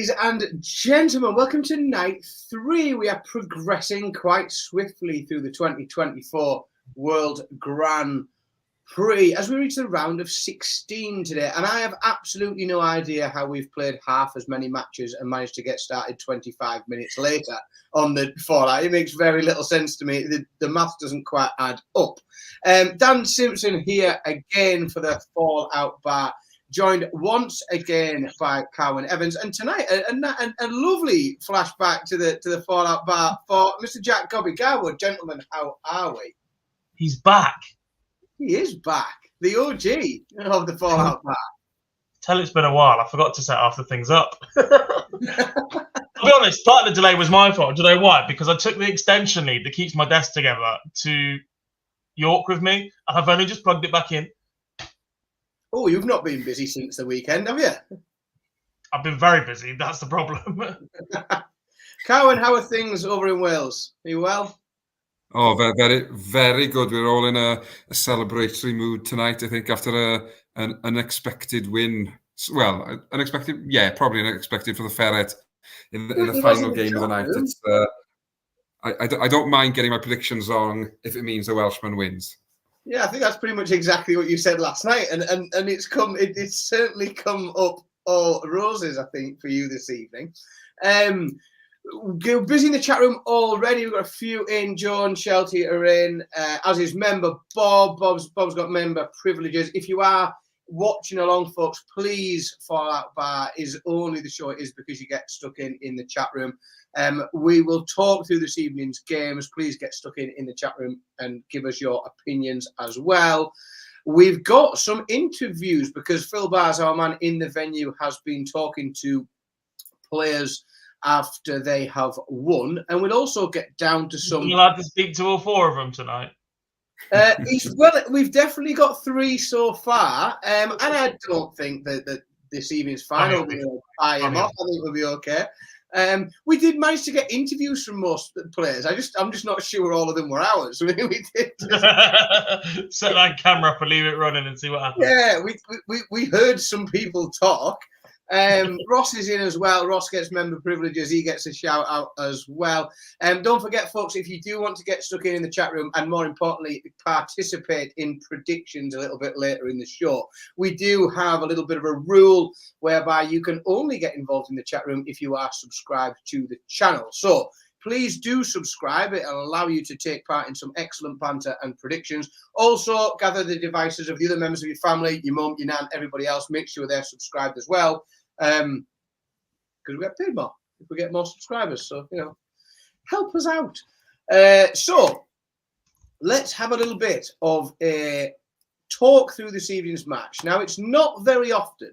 Ladies and gentlemen, welcome to night 3. We are progressing quite swiftly through the 2024 World Grand Prix as we reach the round of 16 today. And I have absolutely no idea how we've played half as many matches and managed to get started 25 minutes later on the Fallout. It makes very little sense to me. The math doesn't quite add up. Dan Simpson here again for the Fallout Bar, joined once again by Cowan Evans, and tonight a lovely flashback to the Fallout Bar for Mr. Jack Gobby Garwood. Gentlemen, how are we? He's back. He is back, the OG of the Fallout Bar. Tell it's been a while. I forgot to set half the things up. I'll be honest, part of the delay was my fault. Do you know why? Because I took the extension lead that keeps my desk together to York with me, and I've only just plugged it back in. Oh, you've not been busy since the weekend, have you? I've been very busy. That's the problem. Cowan, how are things over in Wales? Are you well? Oh, very, very good. We're all in a celebratory mood tonight, I think, after an unexpected win. Well, unexpected, yeah, probably unexpected for the Ferret in the final game of the night. It's, I don't mind getting my predictions wrong if it means the Welshman wins. Yeah, I think that's pretty much exactly what you said last night, and it's certainly come up all roses, I think, for you this evening. Busy in the chat room already. We've got a few in. John Shelty are in, as is member Bob. Bob's got member privileges. If you are watching along, folks, please, Fallout Bar is only the show it is because you get stuck in the chat room. We will talk through this evening's games. Please get stuck in the chat room and give us your opinions as well. We've got some interviews because Phil Barrs, our man in the venue, has been talking to players after they have won, and we'll also get down to some. You're allowed to speak to all 4 of them tonight. Well, we've definitely got 3 so far, and I don't think that this evening's final will buy him off. I think we'll be okay. We did manage to get interviews from most players. I'm just not sure all of them were ours. We did. Set that camera up and leave it running and see what happens. Yeah, we heard some people talk. Ross is in as well. Ross gets member privileges. He gets a shout out as well. Don't forget, folks, if you do want to get stuck in the chat room and more importantly, participate in predictions a little bit later in the show, we do have a little bit of a rule whereby you can only get involved in the chat room if you are subscribed to the channel. So please do subscribe. It'll allow you to take part in some excellent banter and predictions. Also, gather the devices of the other members of your family, your mum, your nan, everybody else. Make sure they're subscribed as well. Because we get paid more if we get more subscribers. So, help us out. So, let's have a little bit of a talk through this evening's match. Now, it's not very often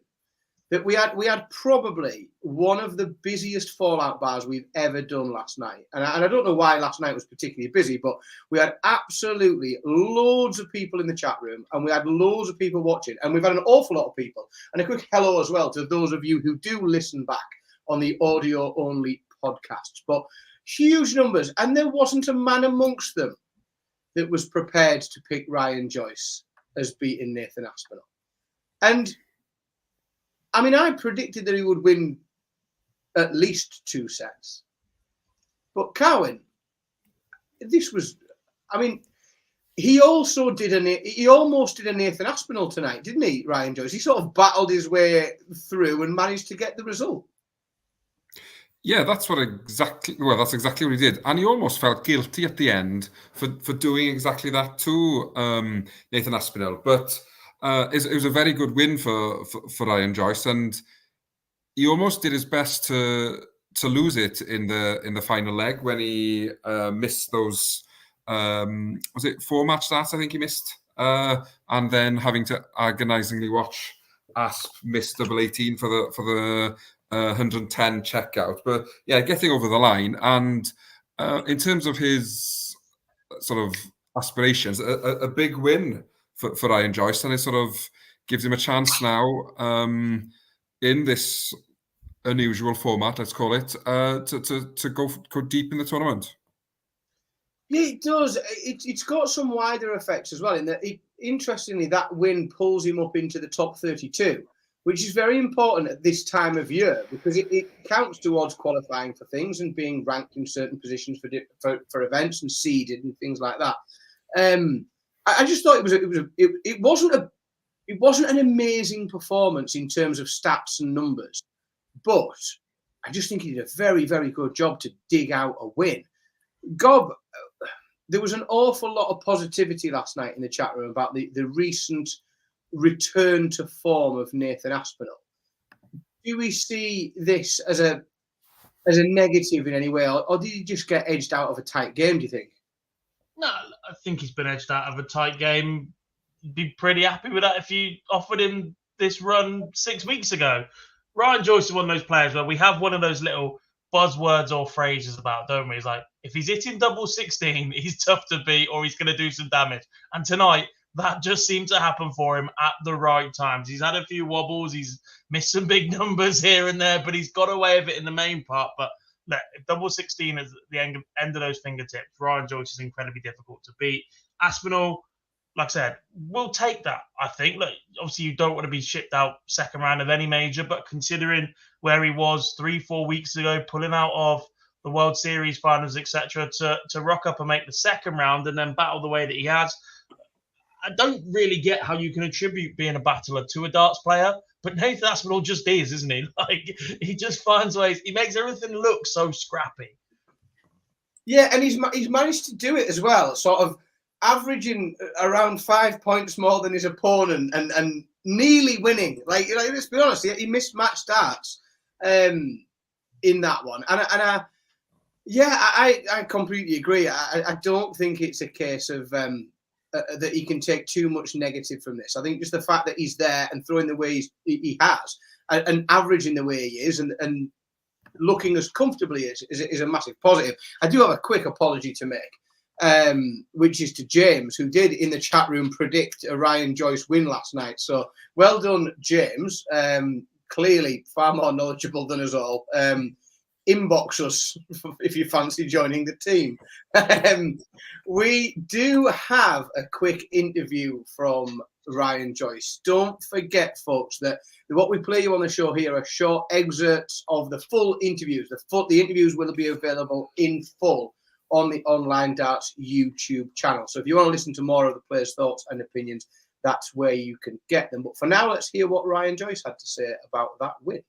that we had probably one of the busiest Fallout Bars we've ever done last night. And I don't know why last night was particularly busy, but we had absolutely loads of people in the chat room and we had loads of people watching. And we've had an awful lot of people. And a quick hello as well to those of you who do listen back on the audio-only podcasts. But huge numbers. And there wasn't a man amongst them that was prepared to pick Ryan Joyce as beating Nathan Aspinall. And I mean, I predicted that he would win at least 2 sets. But Cowan, this was, I mean, he almost did a Nathan Aspinall tonight, didn't he, Ryan Joyce? He sort of battled his way through and managed to get the result. Yeah, that's exactly what he did. And he almost felt guilty at the end for doing exactly that to Nathan Aspinall. But it was a very good win for Ryan Joyce, and he almost did his best to lose it in the final leg when he missed those. Was it 4 match starts? I think he missed, and then having to agonisingly watch Asp miss double 18 for the 110 checkout. But yeah, getting over the line, and in terms of his sort of aspirations, a big win for Ryan Joyce, and it sort of gives him a chance now in this unusual format, let's call it, to go deep in the tournament. Yeah, it does. It's got some wider effects as well. In that, interestingly, that win pulls him up into the top 32, which is very important at this time of year because it counts towards qualifying for things and being ranked in certain positions for events and seeded and things like that. I just thought it wasn't an amazing performance in terms of stats and numbers, but I just think he did a very, very good job to dig out a win. Gob, there was an awful lot of positivity last night in the chat room about the recent return to form of Nathan Aspinall. Do we see this as a negative in any way, or did he just get edged out of a tight game, do you think? No, I think he's been edged out of a tight game. You'd be pretty happy with that if you offered him this run 6 weeks ago. Ryan Joyce is one of those players where we have one of those little buzzwords or phrases about, don't we? It's like, if he's hitting double 16, he's tough to beat or he's going to do some damage. And tonight, that just seemed to happen for him at the right times. He's had a few wobbles. He's missed some big numbers here and there, but he's got away with it in the main part. But look, if double 16 is the end of those fingertips, Ryan Joyce is incredibly difficult to beat. Aspinall, like I said, we'll take that, I think. Look, obviously, you don't want to be shipped out second round of any major, but considering where he was 3-4 weeks ago, pulling out of the World Series finals, etc., to rock up and make the second round and then battle the way that he has, I don't really get how you can attribute being a battler to a darts player, but Nathan Aspinall just is, isn't he? Like, he just finds ways. He makes everything look so scrappy. Yeah, and he's managed to do it as well, sort of averaging around 5 points more than his opponent and nearly winning. Like let's be honest, he missed match darts in that one, and I completely agree. I don't think it's a case of that he can take too much negative from this. I think just the fact that he's there and throwing the way he has and averaging the way he is and looking as comfortably is a massive positive. I do have a quick apology to make, which is to James, who did in the chat room predict a Ryan Joyce win last night. So well done, James. Clearly far more knowledgeable than us all. Inbox us if you fancy joining the team. We do have a quick interview from Ryan Joyce. Don't forget, folks, that what we play you on the show here are short excerpts of the full interviews. The interviews will be available in full on the Online Darts YouTube channel. So if you want to listen to more of the players' thoughts and opinions, that's where you can get them. But for now, let's hear what Ryan Joyce had to say about that win.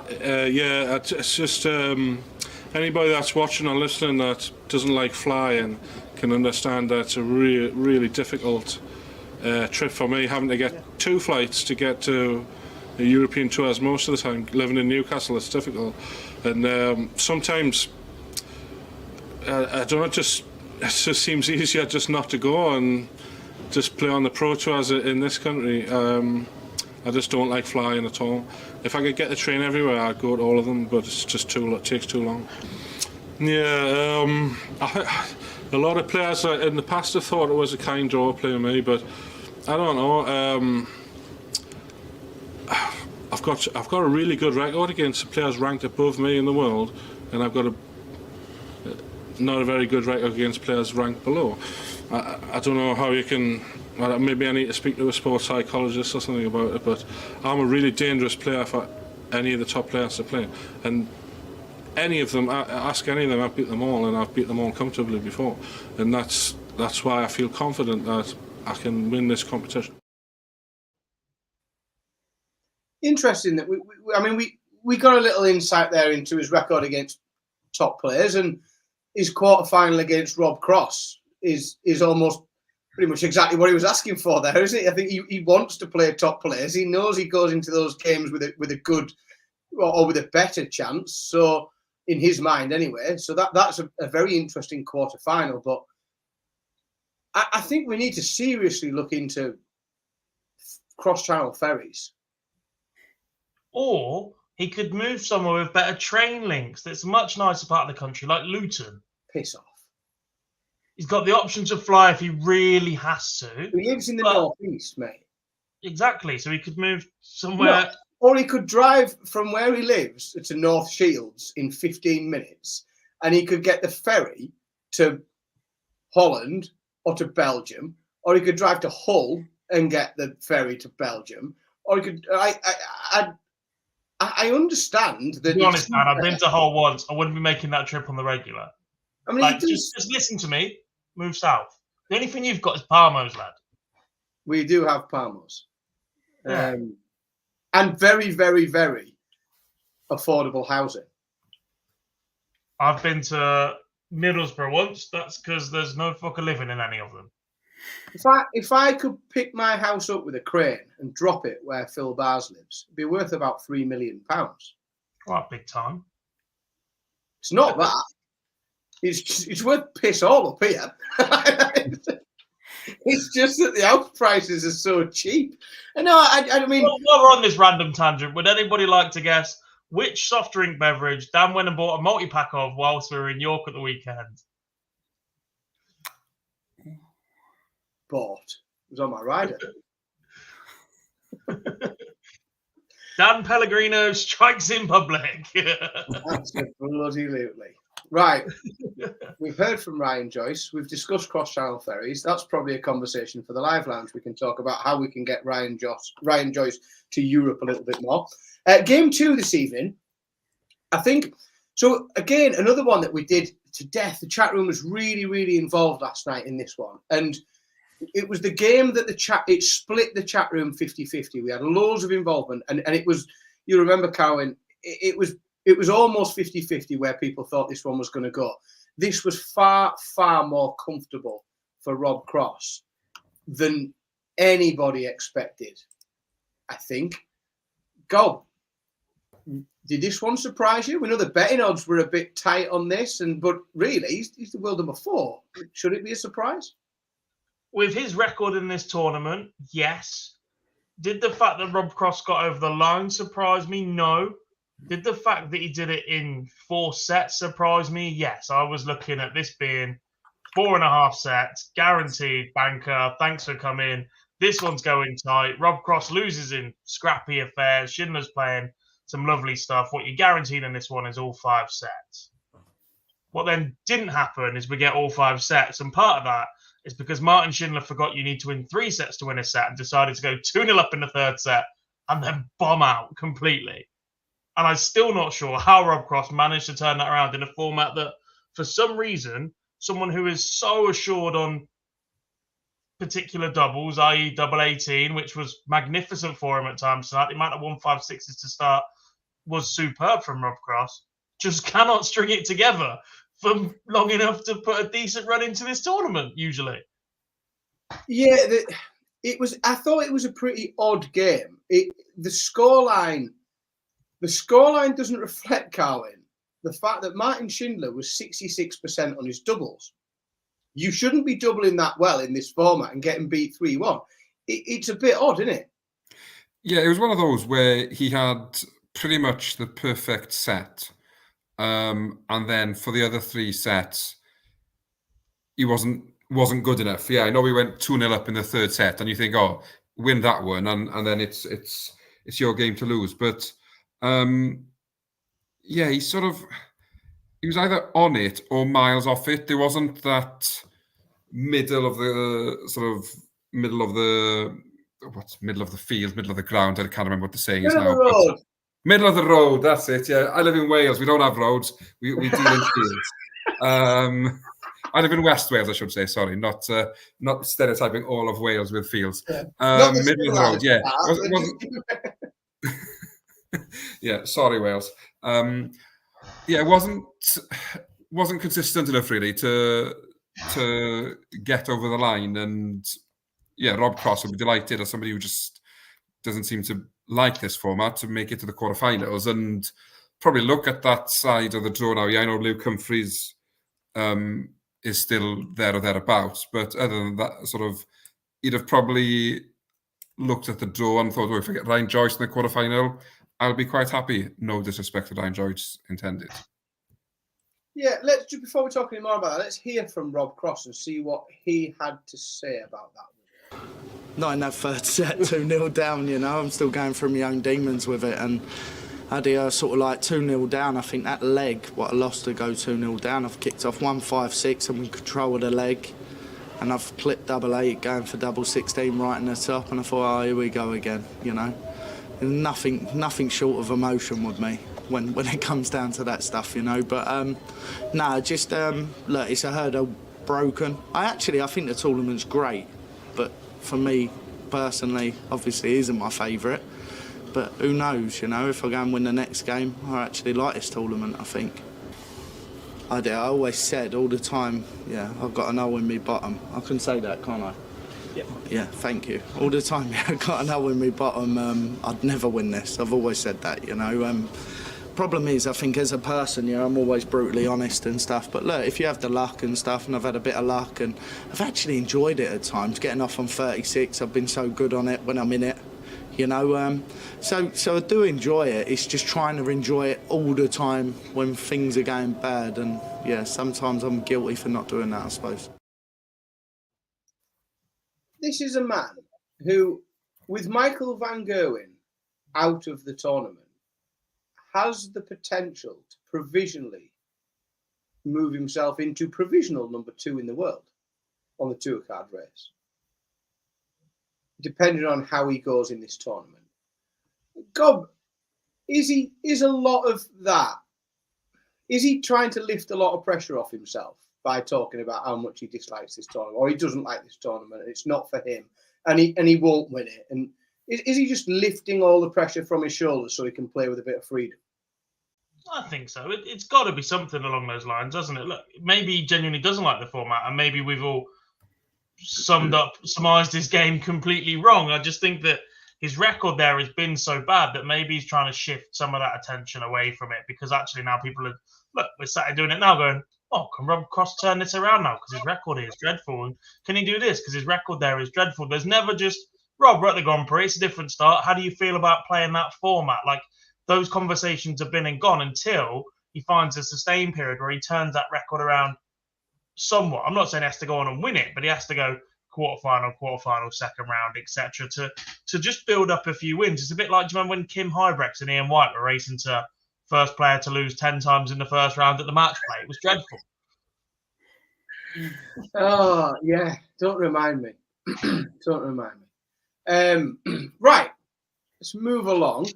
It's just anybody that's watching or listening that doesn't like flying can understand that it's a really difficult trip for me, having to get 2 flights to get to the European tours most of the time. Living in Newcastle, it's difficult, and sometimes I don't know, it just seems easier just not to go and just play on the pro tours in this country. I just don't like flying at all. If I could get the train everywhere, I'd go to all of them, but it's just it takes too long. Yeah, a lot of players in the past have thought it was a kind draw playing me, but I don't know. I've got a really good record against the players ranked above me in the world, and I've got not a very good record against players ranked below. I don't know how you can. Maybe I need to speak to a sports psychologist or something about it, but I'm a really dangerous player for any of the top players to play. And any of them, ask any of them, I've beat them all, and I've beat them all comfortably before. And that's why I feel confident that I can win this competition. Interesting that we got a little insight there into his record against top players, and his quarter-final against Rob Cross is almost pretty much exactly what he was asking for there, isn't it? I think he wants to play top players. He knows he goes into those games with a good or with a better chance. So in his mind, anyway. So that's a very interesting quarter-final. But I think we need to seriously look into cross-channel ferries. Or he could move somewhere with better train links. That's a much nicer part of the country, like Luton. Piss off. He's got the option to fly if he really has to. He lives in the northeast, mate. Exactly. So he could move somewhere. No. Or he could drive from where he lives to North Shields in 15 minutes, and he could get the ferry to Holland or to Belgium, or he could drive to Hull and get the ferry to Belgium, or you could. I understand that. To be honest, man, I've been to Hull once. I wouldn't be making that trip on the regular. I mean, Like, just listen to me. Move south. The only thing you've got is Palmos, lad. we do have Palmos, Yeah. and very, very, very affordable housing. I've been to Middlesbrough once. That's because there's no fucking living in any of them. If I could pick my house up with a crane and drop it where Phil Bars lives, it'd be worth about £3 million. Quite big time. It's not that. It's worth piss all up here. It's just that the house prices are so cheap. And no, I mean, While we're on this random tangent, would anybody like to guess which soft drink beverage Dan went and bought a multi-pack of whilst we were in York at the weekend? bought. It was on my rider. Dan Pellegrino strikes in public. Absolutely. Right. We've heard from Ryan Joyce. We've discussed cross-channel ferries. That's probably a conversation for the live lounge. We can talk about how we can get Ryan Joyce to Europe a little bit more. Game 2 this evening, I think. So again, another one that we did to death. The chat room was really, really involved last night in this one. And it was the game that it split the chat room 50-50. We had loads of involvement. And it was, you remember, Cowan, it was almost 50-50 where people thought this one was going to go. This was far, far more comfortable for Rob Cross than anybody expected, I think. Go. Did this one surprise you? We know the betting odds were a bit tight on this, but really, he's the world number 4. Should it be a surprise? With his record in this tournament, yes. Did the fact that Rob Cross got over the line surprise me? No. Did the fact that he did it in 4 sets surprise me? Yes. I was looking at this being 4.5 sets, guaranteed banker. Thanks for coming. This one's going tight. Rob Cross loses in scrappy affairs. Schindler's playing some lovely stuff. What you're guaranteed in this one is all 5 sets. What then didn't happen is we get all 5 sets. And part of that is because Martin Schindler forgot you need to win 3 sets to win a set and decided to go 2-0 up in the 3rd set and then bomb out completely. And I'm still not sure how Rob Cross managed to turn that around in a format that, for some reason, someone who is so assured on particular doubles, i.e. double 18, which was magnificent for him at times tonight, the amount of 1-5-6s to start was superb from Rob Cross, just cannot string it together for long enough to put a decent run into this tournament, usually. Yeah, I thought it was a pretty odd game. The scoreline doesn't reflect, Carwin, the fact that Martin Schindler was 66% on his doubles. You shouldn't be doubling that well in this format and getting beat 3-1. It's a bit odd, isn't it? Yeah, it was one of those where he had pretty much the perfect set. And then for the other 3 sets, he wasn't good enough. Yeah, I know we went 2-0 up in the 3rd set, and you think, oh, win that one, and then it's your game to lose. But yeah, he was either on it or miles off it. There wasn't that middle of the middle of the field, middle of the ground. I can't remember what the saying is now. Middle of the road, that's it. Yeah, I live in Wales. We don't have roads. We deal in fields. I live in West Wales, I should say. Sorry, not stereotyping all of Wales with fields. Yeah. Middle of the road, yeah. Yeah, sorry, Wales. Yeah, it wasn't consistent enough really to get over the line. And yeah, Rob Cross would be delighted as somebody who just doesn't seem to like this format to make it to the quarterfinals and probably look at that side of the draw now. Yeah, I know Luke Humphries is still there or thereabouts, but other than that, he'd have probably looked at the draw and thought, oh, if I get Ryan Joyce in the quarterfinal, I'll be quite happy. No disrespect to Ryan Joyce intended. Yeah, before we talk any more about that, let's hear from Rob Cross and see what he had to say about that. Not in that 3rd set, 2-0 down, you know. I'm still going through my own demons with it. And I had 2-0 down. I think that leg, what I lost to go 2-0 down, I've kicked off 1-5-6 and in control of the leg. And I've clipped double 8, going for double 16 right in the top. And I thought, oh, here we go again, you know. nothing short of emotion with me when it comes down to that stuff, you know. But no, just look, it's a hurdle broken. I think the tournament's great, but for me personally, obviously, it isn't my favourite. But who knows, you know? If I go and win the next game, I actually like this tournament. I think. I always said all the time, yeah, I've got an hole in me bottom. I can say that, can't I? Yep. Yeah, thank you. All the time, yeah, I've got an hole in me bottom. I'd never win this. I've always said that, you know. Problem is, I think as a person, you know, I'm always brutally honest and stuff. But look, if you have the luck and stuff, and I've had a bit of luck, and I've actually enjoyed it at times. Getting off on 36, I've been so good on it when I'm in it. You know, so I do enjoy it. It's just trying to enjoy it all the time when things are going bad. And yeah, sometimes I'm guilty for not doing that, I suppose. This is a man who, with Michael van Gerwen out of the tournament, has the potential to provisionally move himself into provisional number 2 in the world on the tour card race, depending on how he goes in this tournament. Gob, is a lot of that? Is he trying to lift a lot of pressure off himself by talking about how much he dislikes this tournament, or he doesn't like this tournament, and it's not for him, and he won't win it? And is he just lifting all the pressure from his shoulders so he can play with a bit of freedom? I think so. It's got to be something along those lines, doesn't it? Look, maybe he genuinely doesn't like the format, and maybe we've all surmised his game completely wrong. I just think that his record there has been so bad that maybe he's trying to shift some of that attention away from it, because actually now people are, look, we're sat doing it now going, oh, can Rob Cross turn this around now because his record here is dreadful, and can he do this because his record there is dreadful? There's never just, Rob, we're at the Grand Prix, it's a different start. How do you feel about playing that format? Like, those conversations have been and gone until he finds a sustained period where he turns that record around somewhat. I'm not saying he has to go on and win it, but he has to go quarterfinal, second round, etc. to just build up a few wins. It's a bit like, do you remember when Kim Huybrechts and Ian White were racing to first player to lose 10 times in the first round at the match play? It was dreadful. Oh, yeah. Don't remind me. Don't remind me. Right. Let's move along.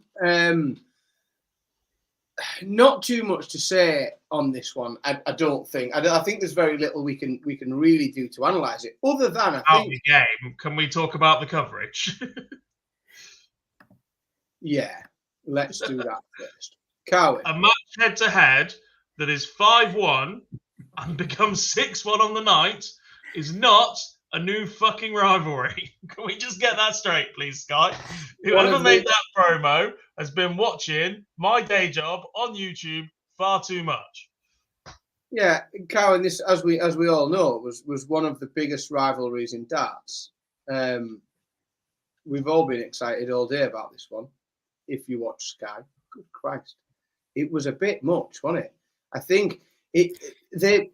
Not too much to say on this one, I don't think. I think there's very little we can really do to analyse it, other than I think. The game. Can we talk about the coverage? Yeah, let's do that first. Cowan. A match head-to-head that is 5-1 and becomes 6-1 on the night is not a new fucking rivalry. Can we just get that straight, please, Sky? Whoever made that promo has been watching my day job on YouTube far too much. Yeah, Cowan, this, as we all know, was one of the biggest rivalries in darts. We've all been excited all day about this one. If you watch Sky, good Christ, it was a bit much, wasn't it? I think they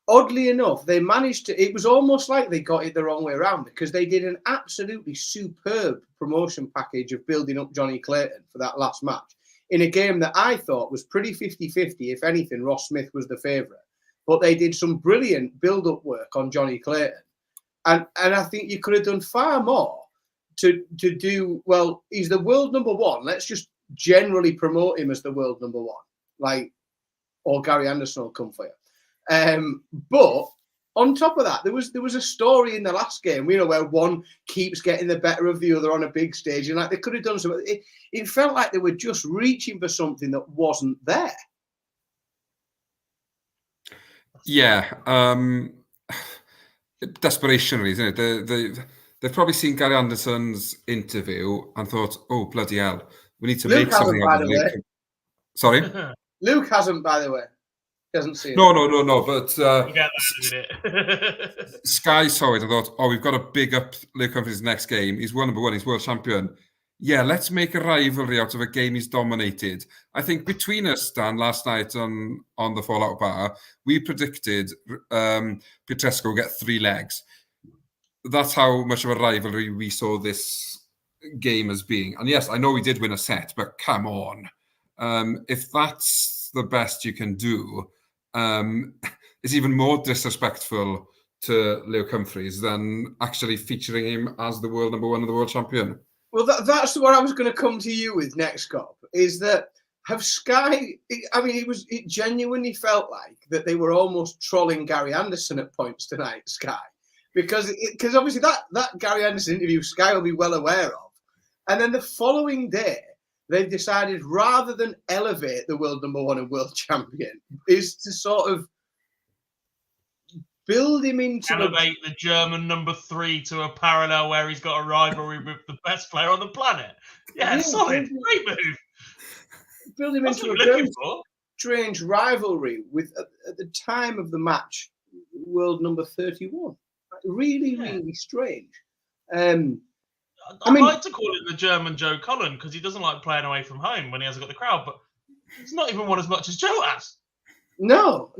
oddly enough, they managed to, it was almost like they got it the wrong way around, because they did an absolutely superb promotion package of building up Johnny Clayton for that last match in a game that I thought was pretty 50-50. If anything, Ross Smith was the favourite. But they did some brilliant build-up work on Johnny Clayton. And I think you could have done far more to do, well, he's the world number 1. Let's just generally promote him as the world number 1. Like, or Gary Anderson will come for you. But on top of that, there was a story in the last game, you know, where one keeps getting the better of the other on a big stage, and like they could have done something. It felt like they were just reaching for something that wasn't there. Yeah, desperation, isn't it? They've probably seen Gary Anderson's interview and thought, "Oh bloody hell, we need to Luke make something out of it." Sorry, Luke hasn't, by the way. Doesn't see it. No. But Sky saw it and thought, "Oh, we've got to big up Luke Humphries' next game. He's world number 1. He's world champion. Yeah, let's make a rivalry out of a game he's dominated." I think between us, Dan, last night on the Fallout Bar, we predicted Petrescu will get 3 legs. That's how much of a rivalry we saw this game as being. And yes, I know we did win a set, but come on, if that's the best you can do. It's even more disrespectful to Luke Humphries than actually featuring him as the world number 1 and the world champion. Well, that's what I was going to come to you with next, Cop, is that have Sky, I mean, it genuinely felt like that they were almost trolling Gary Anderson at points tonight, Sky, because obviously that Gary Anderson interview Sky will be well aware of. And then the following day, they've decided rather than elevate the world number one and world champion, is to sort of build him into elevate the German number 3 to a parallel where he's got a rivalry with the best player on the planet. Yeah, solid, great move. Build him into a very strange rivalry with, at the time of the match, world number 31. Really strange. I'd like to call it the German Joe Cullen because he doesn't like playing away from home when he hasn't got the crowd, but he's not even won as much as Joe has. No,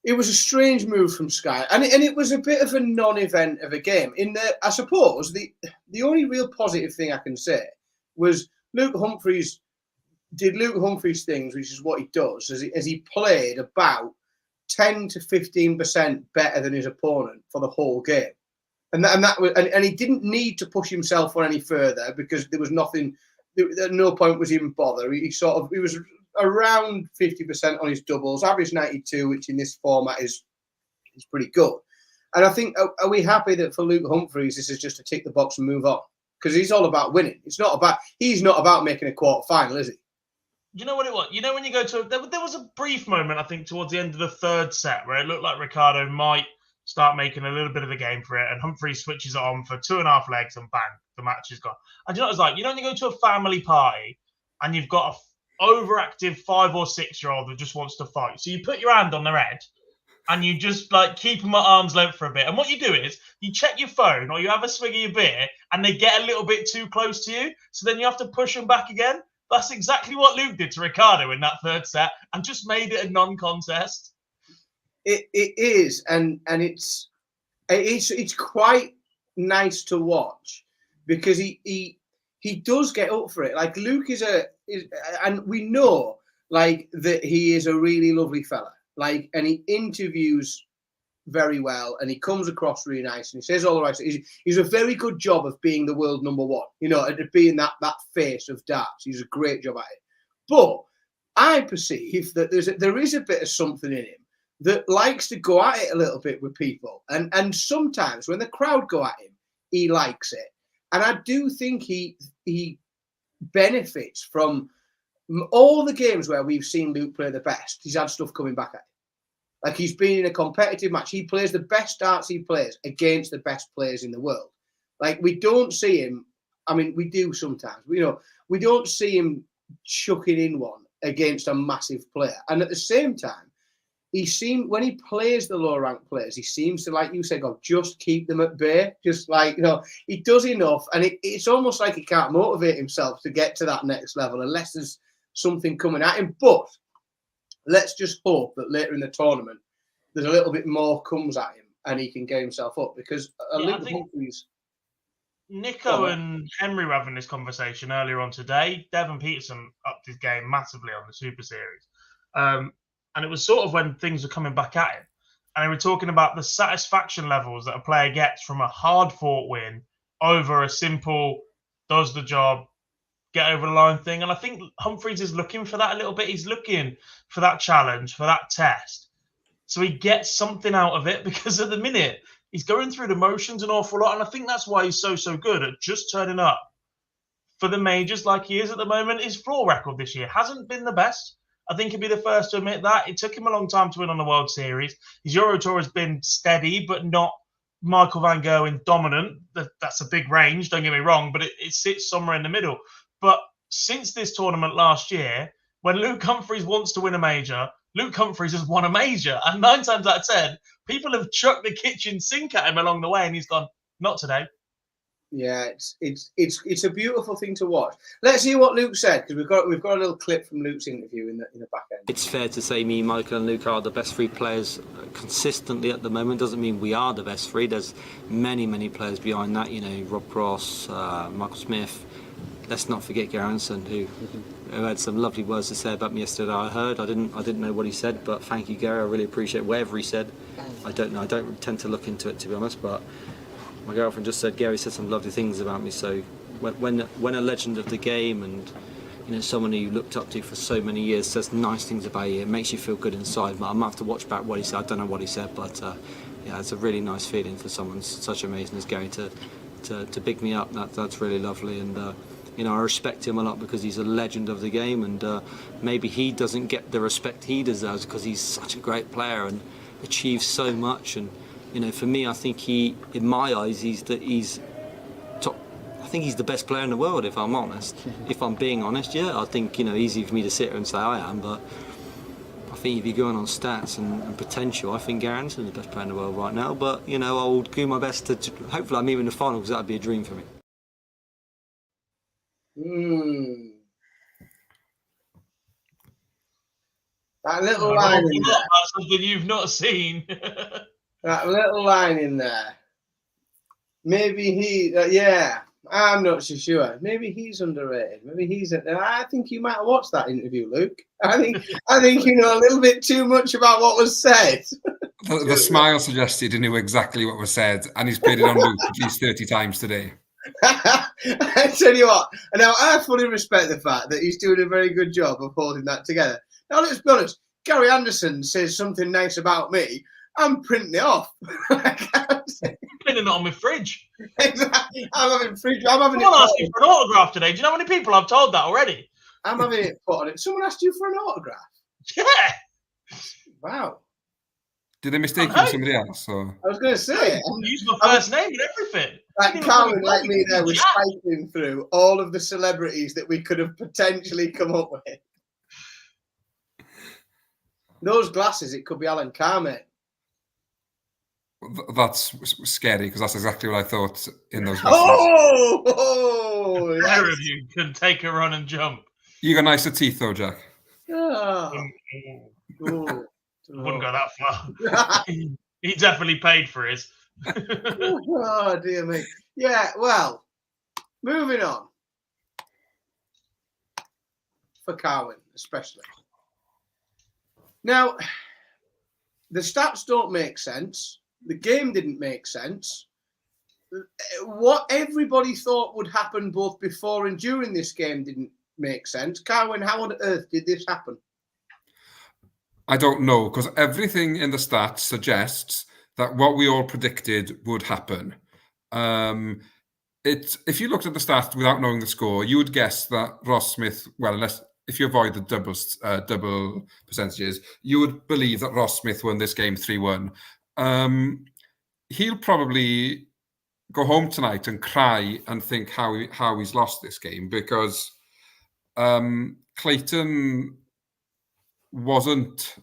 it was a strange move from Sky, and it was a bit of a non-event of a game. I suppose the only real positive thing I can say was Luke Humphries did Luke Humphries things, which is what he does, as he played about 10 to 15% better than his opponent for the whole game, and he didn't need to push himself on any further because there was nothing. At no point was he even bother. He was around 50% on his doubles, average 92, which in this format is pretty good. And I think, are we happy that for Luke Humphries, this is just to tick the box and move on? Because he's all about winning. He's not about making a quarter final, is he? You know what it was? You know when you go to there was a brief moment, I think, towards the end of the third set where it looked like Ricardo might start making a little bit of a game for it, and Humphries switches it on for 2.5 legs, and bang, the match is gone. And you know what it's like? You know when you go to a family party and you've got a overactive 5 or 6-year-old that just wants to fight. So you put your hand on their head and you just like keep them at arm's length for a bit. And what you do is you check your phone or you have a swig of your beer and they get a little bit too close to you. So then you have to push them back again. That's exactly what Luke did to Ricardo in that third set and just made it a non-contest. It is, and it's quite nice to watch because he does get up for it. Like Luke is and we know like that he is a really lovely fella. Like, and he interviews very well, and he comes across really nice, and he says all the right stuff. He's a very good job of being the world number one. You know, and being that face of darts. He's a great job at it. But I perceive that there is a bit of something in him that likes to go at it a little bit with people, and sometimes when the crowd go at him, he likes it. And I do think he benefits from all the games where we've seen Luke play the best. He's had stuff coming back at him. Like he's been in a competitive match. He plays the best darts he plays against the best players in the world. Like we don't see him. I mean, we do sometimes. You know, we don't see him chucking in one against a massive player. And at the same time, when he plays the lower ranked players, he seems to, like you said, go just keep them at bay. Just like, you know, he does enough, and it's almost like he can't motivate himself to get to that next level unless there's something coming at him. But let's just hope that later in the tournament, there's a little bit more comes at him and he can get himself up because Nico and Henry were having this conversation earlier on today. Devon Peterson upped his game massively on the Super Series. And it was sort of when things were coming back at him. And they were talking about the satisfaction levels that a player gets from a hard-fought win over a simple, does the job, get over the line thing. And I think Humphries is looking for that a little bit. He's looking for that challenge, for that test. So he gets something out of it because at the minute, he's going through the motions an awful lot. And I think that's why he's so good at just turning up for the majors like he is at the moment. His floor record this year hasn't been the best. I think he'd be the first to admit that. It took him a long time to win on the World Series. His Euro Tour has been steady, but not Michael van Gerwen dominant. That's a big range, don't get me wrong, but it sits somewhere in the middle. But since this tournament last year, when Luke Humphries wants to win a major, Luke Humphries has won a major. And 9 times out of 10, people have chucked the kitchen sink at him along the way, and he's gone, not today. Yeah, it's a beautiful thing to watch. Let's hear what Luke said, because we've got a little clip from Luke's interview in the back end. It's fair to say me, Michael and Luke are the best 3 players consistently at the moment. Doesn't mean we are the best 3. There's many players behind that. You know, Rob Cross, Michael Smith. Let's not forget Gary Anderson, who had some lovely words to say about me yesterday. I heard. I didn't know what he said, but thank you, Gary. I really appreciate whatever he said. I don't know. I don't tend to look into it, to be honest, but My girlfriend just said Gary said some lovely things about me. So when a legend of the game and someone who you looked up to for so many years says nice things about you, it makes you feel good inside. But I might have to watch back what he said. I don't know what he said, but yeah, it's a really nice feeling for someone such amazing as Gary to big me up. That's really lovely, and I respect him a lot because he's a legend of the game, and maybe he doesn't get the respect he deserves because he's such a great player and achieves so much. And for me, I think in my eyes, he's top. I think he's the best player in the world, if I'm honest. If I'm being honest, yeah, I think easy for me to sit here and say I am, but I think if you're going on stats and potential, I think Gary Anderson's the best player in the world right now. But I'll do my best to hopefully I meet him in the final because that'd be a dream for me. That little line in there. That's something you've not seen. That little line in there. Maybe I'm not so sure. Maybe he's underrated. Maybe I think you might have watched that interview, Luke. I think you know a little bit too much about what was said. The smile suggests he didn't know exactly what was said, and he's played it on loop at least 30 times today. I tell you what, now I fully respect the fact that he's doing a very good job of holding that together. Now let's be honest, Gary Anderson says something nice about me, I'm printing it off. I'm printing it on my fridge. Exactly. I'm having Someone asked me for an autograph today. Do you know how many people I've told that already? I'm having it put on it. Someone asked you for an autograph? Yeah. Wow. Did they mistake you for somebody else? Or? I was going to say. Use my first name and everything. Like Carmen, like me there, was cycling through all of the celebrities that we could have potentially come up with. Those glasses, it could be Alan Carmen. That's scary because that's exactly what I thought in those glasses. Oh! Pair of you can take a run and jump. You got nicer teeth though, Jack. Oh. Wouldn't go that far. He definitely paid for his. Oh, dear me. Yeah, well, moving on. For Carwin, especially. Now, the stats don't make sense. The game didn't make sense. What everybody thought would happen both before and during this game didn't make sense. Carwin, how on earth did this happen? I don't know, because everything in the stats suggests that what we all predicted would happen. If you looked at the stats without knowing the score, you would guess that Ross Smith, well, if you avoid the double percentages, you would believe that Ross Smith won this game 3-1. He'll probably go home tonight and cry and think how he's lost this game, because Clayton wasn't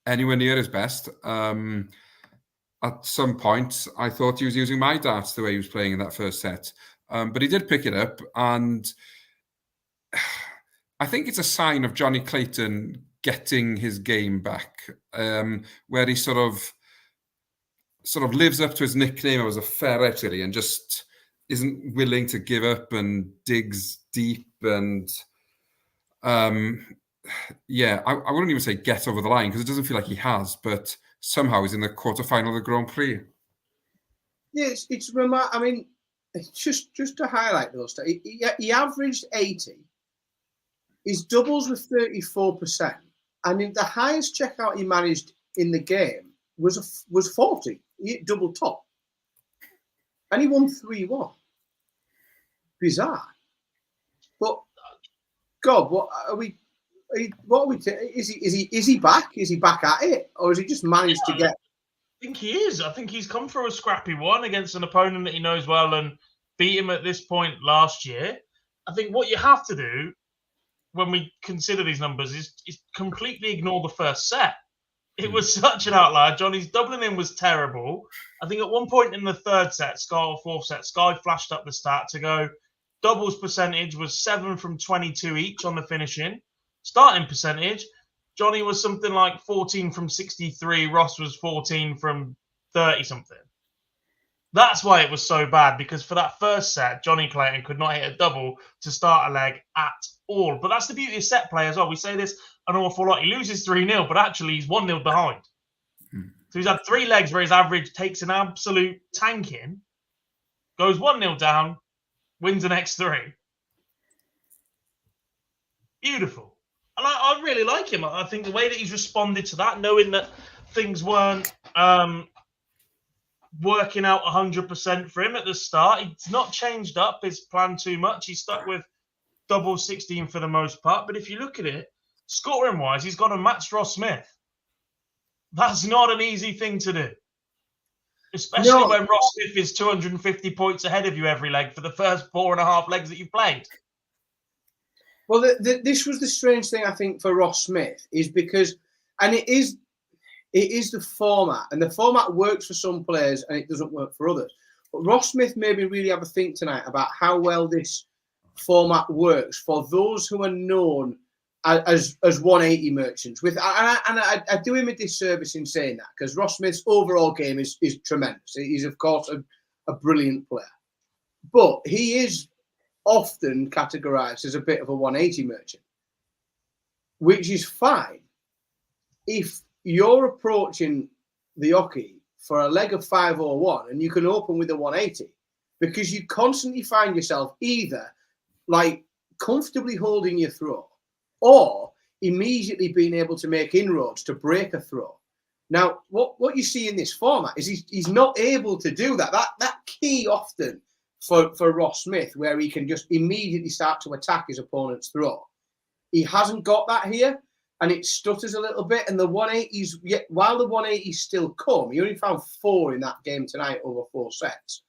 anywhere near his best. At some point, I thought he was using my darts the way he was playing in that first set. But he did pick it up, and I think it's a sign of Johnny Clayton getting his game back, where he sort of lives up to his nickname as a ferret, really, and just isn't willing to give up and digs deep and yeah, I wouldn't even say get over the line because it doesn't feel like he has, but somehow he's in the quarterfinal of the Grand Prix. Yeah, it's remarkable. I mean, just to highlight those, he averaged 80. His doubles were 34%, and in the highest checkout he managed in the game was 40. He hit double top, and he won 3-1. Bizarre, but God, what are we? Is he back? Is he back at it, or has he just managed to get? I think he is. I think he's come through a scrappy one against an opponent that he knows well and beat him at this point last year. I think what you have to do when we consider these numbers is completely ignore the first set. It was such an outlier. Johnny's doubling in was terrible. I think at one point in the third set, or fourth set, Sky flashed up the stat to go doubles percentage was 7 from 22 each on the finishing. Starting percentage, Johnny was something like 14 from 63. Ross was 14 from 30-something. That's why it was so bad, because for that first set, Johnny Clayton could not hit a double to start a leg at all. But that's the beauty of set play as well. We say this an awful lot. He loses 3-0, but actually he's 1-0 behind. So he's had 3 legs where his average takes an absolute tanking. goes 1-0 down, wins the next 3. Beautiful. And I really like him. I think the way that he's responded to that, knowing that things weren't working out 100% for him at the start, he's not changed up his plan too much. He's stuck with double 16 for the most part. But if you look at it, scoring-wise, he's got to match Ross Smith. That's not an easy thing to do. Especially when Ross Smith is 250 points ahead of you every leg for the first 4.5 legs that you've played. Well, this was the strange thing, I think, for Ross Smith, is because, and it is the format, and the format works for some players and it doesn't work for others. But Ross Smith made me really have a think tonight about how well this format works for those who are known as 180 merchants. I do him a disservice in saying that, because Ross Smith's overall game is tremendous. He's, of course, a brilliant player. But he is often categorised as a bit of a 180 merchant, which is fine if you're approaching the hockey for a leg of 501 and you can open with a 180, because you constantly find yourself either like comfortably holding your throw or immediately being able to make inroads to break a throw. Now, what you see in this format is he's not able to do that. That key often for Ross Smith, where he can just immediately start to attack his opponent's throw. He hasn't got that here, and it stutters a little bit. And the 180s, while the 180s still come, he only found 4 in that game tonight over 4 sets,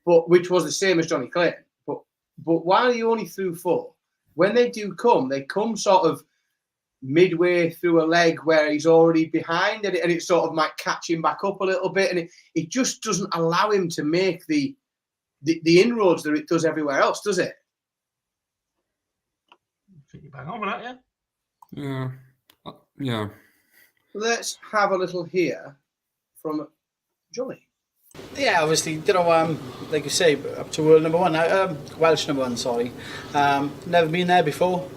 but which was the same as Johnny Clayton. But while he only threw 4, when they do come, they come sort of midway through a leg where he's already behind, and it sort of might catch him back up a little bit, and it just doesn't allow him to make the inroads that it does everywhere else, does it? I think you bang on with that, Yeah. Yeah. Let's have a little here from Johnny. Yeah, obviously, like you say, up to world number 1, Welsh number 1, sorry. Never been there before.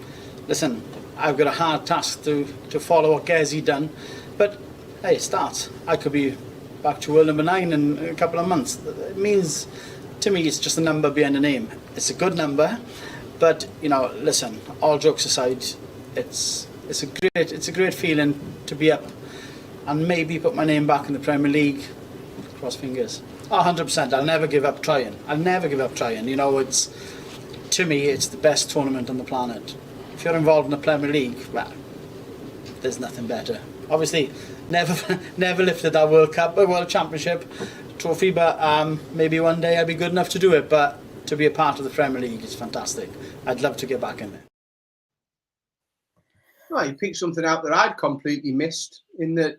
Listen, I've got a hard task to follow what Gezi done, but hey, it starts. I could be back to world number 9 in a couple of months. It means, to me, it's just a number behind a name. It's a good number, but listen, all jokes aside, it's a great feeling to be up and maybe put my name back in the Premier League. Cross fingers. 100%. I'll never give up trying. It's, to me, it's the best tournament on the planet. If you're involved in the Premier League, well, there's nothing better. Obviously, never lifted that World Championship trophy, but maybe one day I'll be good enough to do it. But to be a part of the Premier League is fantastic. I'd love to get back in there. Well, you picked something out that I'd completely missed, in that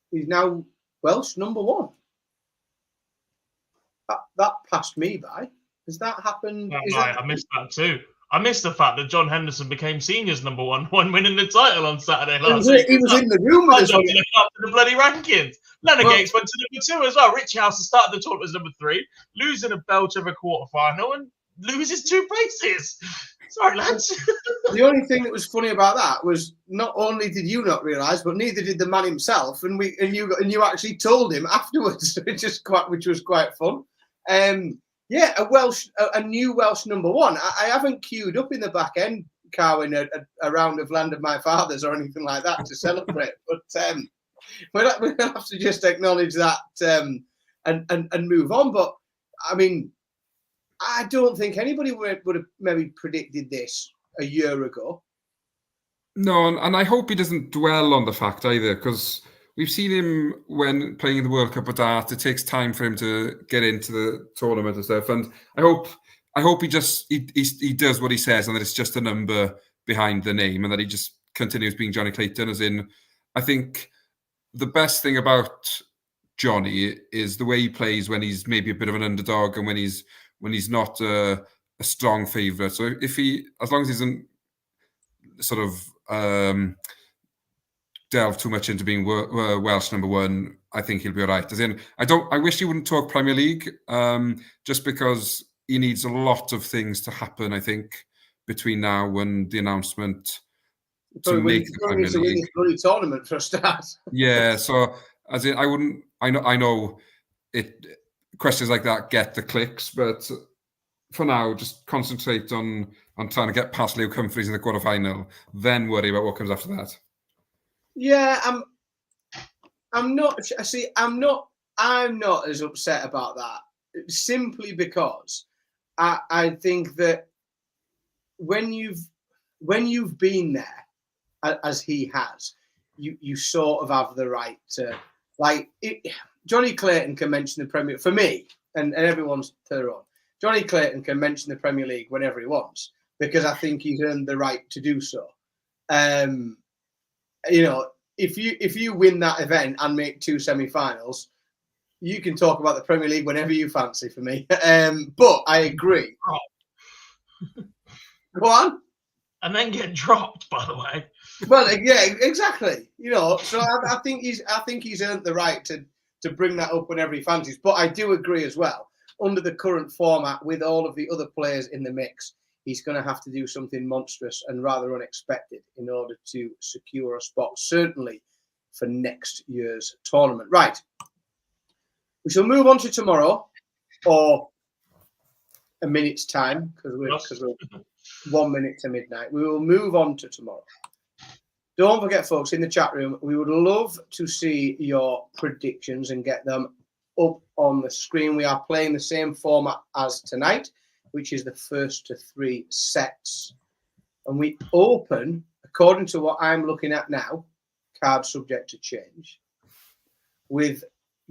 he's now Welsh number 1. That passed me by. Has that happened? I missed that too. I missed the fact that John Henderson became seniors number 1 when winning the title on Saturday last week. He was in the room with us. I look up to the bloody rankings. Leonard Gates went to number 2 as well. Richie House started the tournament as number 3, losing a belt of a quarterfinal and loses 2 places. Sorry, lads. The only thing that was funny about that was not only did you not realise, but neither did the man himself, and you actually told him afterwards, which was quite fun. Yeah, a new Welsh number 1. I haven't queued up in the back end, Carwyn, a round of Land of My Fathers or anything like that to celebrate. But we'll have to just acknowledge that and move on. But I mean, I don't think anybody would have maybe predicted this a year ago. No, and I hope he doesn't dwell on the fact either, because we've seen him when playing in the World Cup of Darts. It takes time for him to get into the tournament and stuff. And I hope he does what he says, and that it's just a number behind the name, and that he just continues being Johnny Clayton. As in, I think the best thing about Johnny is the way he plays when he's maybe a bit of an underdog and when he's not a strong favourite. So as long as he doesn't sort of delve too much into being Welsh number 1, I think he'll be all right. As in, I wish he wouldn't talk Premier League, just because he needs a lot of things to happen, I think, between now and the announcement to make the Premier League. Win this bloody tournament for a start. Yeah, so as in, I know it questions like that get the clicks. But for now, just concentrate on trying to get past Luke Humphries in the quarterfinal, then worry about what comes after that. Yeah, I'm not. See, I'm not as upset about that, simply because I think that when you've been there, as he has, you sort of have the right to, like, Johnny Clayton can mention the Premier for me, and everyone's to their own. Johnny Clayton can mention the Premier League whenever he wants, because I think he's earned the right to do so. If you win that event and make 2 semi-finals, you can talk about the Premier League whenever you fancy for me. But I agree. Go on. And then get dropped, by the way. Well, yeah, exactly. So I think he's earned the right to bring that up whenever he fancies. But I do agree as well. Under the current format, with all of the other players in the mix, he's going to have to do something monstrous and rather unexpected in order to secure a spot, certainly for next year's tournament. Right. We shall move on to tomorrow, or a minute's time, because we're 1 minute to midnight. We will move on to tomorrow. Don't forget, folks, in the chat room, we would love to see your predictions and get them up on the screen. We are playing the same format as tonight, which is the first to 3 sets. And we open, according to what I'm looking at now, card subject to change, with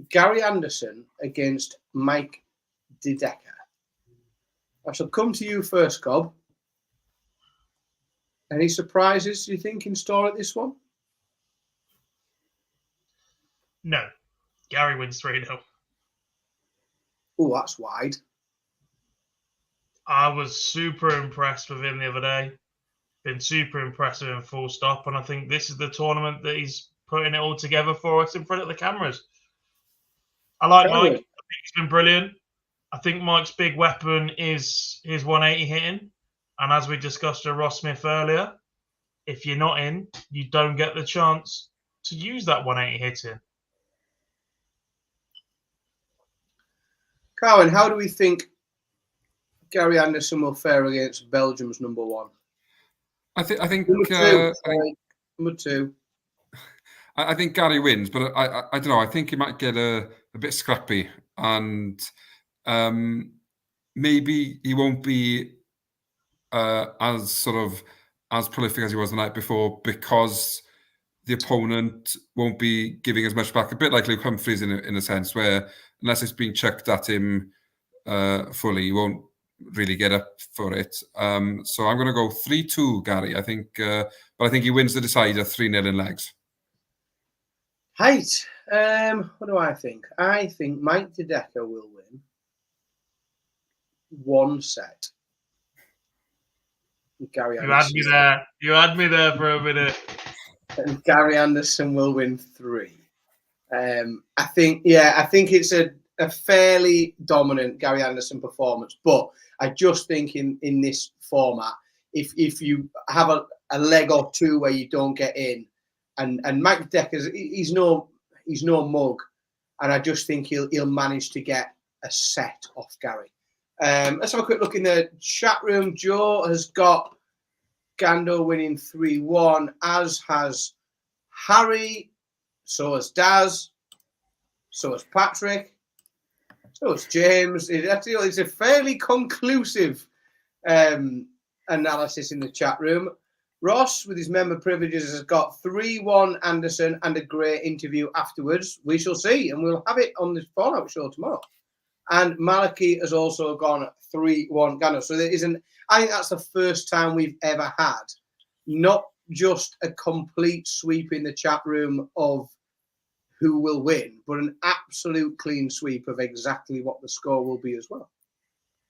Gary Anderson against Mike Dedeker. I shall come to you first, Cobb. Any surprises, you think, in store at this one? No. Gary wins 3-0. Oh, that's wide. I was super impressed with him the other day. Been super impressed with him, full stop. And I think this is the tournament that he's putting it all together for us in front of the cameras. I like Mike. I think he's been brilliant. I think Mike's big weapon is his 180 hitting. And as we discussed with Ross Smith earlier, if you're not in, you don't get the chance to use that 180 hitting. Carwyn, how do we think Gary Anderson will fare against Belgium's number 1? I think number 2. I think Gary wins, but I don't know. I think he might get a bit scrappy, and maybe he won't be as prolific as he was the night before, because the opponent won't be giving as much back. A bit like Luke Humphries in a sense, where unless it's being chucked at him fully, he won't really get up for it. So I'm going to go 3-2, Gary. I think, but I think he wins the decider 3-0 in legs. Height. What do I think? I think Mike Dedeker will win 1 set. Gary Anderson. You had me there for a minute. And Gary Anderson will win 3. I think it's a fairly dominant Gary Anderson performance, but I just think in this format, if you have a leg or 2 where you don't get in, and Mike Dedeker, he's no mug, and I just think he'll manage to get a set off Gary. Let's have a quick look in the chat room. Joe has got Gando winning 3-1, as has Harry, so has Daz, so has Patrick, so has James. It's a fairly conclusive analysis in the chat room. Ross, with his member privileges, has got 3-1 Anderson and a great interview afterwards. We shall see, and we'll have it on the Fallout show tomorrow. And Maliki has also gone 3-1 Gano. So I think that's the first time we've ever had not just a complete sweep in the chat room of who will win, but an absolute clean sweep of exactly what the score will be as well.